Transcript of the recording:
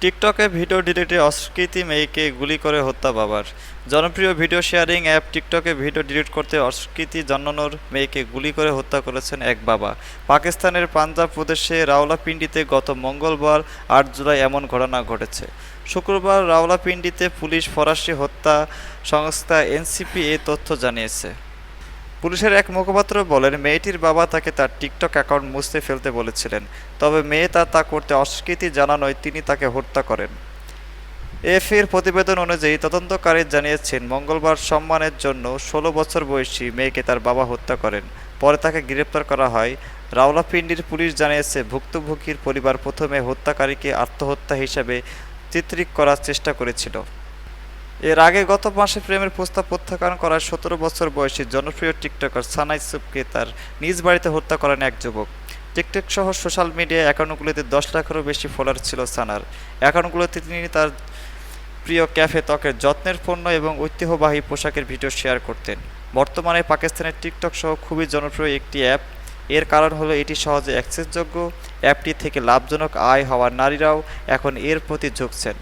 টিকটকে ভিডিও ডিলিটে অস্বীকৃতি মেয়েকে গুলি করে হত্যা বাবার। জনপ্রিয় ভিডিও শেয়ারিং অ্যাপ টিকটকে ভিডিও ডিলিট করতে অস্বীকৃতি জানানোর মেয়েকে গুলি করে হত্যা করেছেন এক বাবা। পাকিস্তানের পাঞ্জাব প্রদেশে রাওয়ালপিন্ডিতে গত মঙ্গলবার ৮ জুলাই এমন ঘটনা ঘটেছে। শুক্রবার রাওয়ালপিন্ডিতে পুলিশ ফরাসি হত্যা সংস্থা এনসিপি এ তথ্য জানিয়েছে। পুলিশের এক মুখপাত্র বলেন, মেয়েটির বাবা তাকে তার টিকটক অ্যাকাউন্ট মুছতে ফেলতে বলেছিলেন, তবে মেয়ে তা করতে অস্বীকৃতি জানানোয় তিনি তাকে হত্যা করেন। এএফপির প্রতিবেদন অনুযায়ী তদন্তকারী জানিয়েছেন, মঙ্গলবার সম্মানের জন্য ১৬ বছর বয়সী মেয়েকে তার বাবা হত্যা করেন। পরে তাকে গ্রেপ্তার করা হয়। রাওয়ালপিন্ডির পুলিশ জানিয়েছে, ভুক্তভোগীর পরিবার প্রথমে হত্যাকারীকে আত্মহত্যা হিসেবে চিত্রিত করার চেষ্টা করেছিল। এর আগে গত মাসে প্রেমের প্রস্তাব প্রত্যাখ্যান করায় ১৭ বছর বয়সী জনপ্রিয় টিকটকার সানা ইউসুফকে তার নিজ বাড়িতে হত্যা করেন এক যুবক। টিকটক সহ সোশ্যাল মিডিয়া অ্যাকাউন্টগুলোতে 10 লাখেরও বেশি ফলোয়ার ছিল সানার। অ্যাকাউন্টগুলোতে তিনি তার প্রিয় ক্যাফে, ত্বকের যত্নের পণ্য এবং ঐতিহ্যবাহী পোশাকের ভিডিও শেয়ার করতেন। বর্তমানে পাকিস্তানের টিকটক সহ খুবই জনপ্রিয় একটি অ্যাপ। এর কারণ হলো এটি সহজে অ্যাক্সেসযোগ্য। অ্যাপটি থেকে লাভজনক আয় হওয়া নারীরাও এখন এর প্রতি ঝুঁকছেন।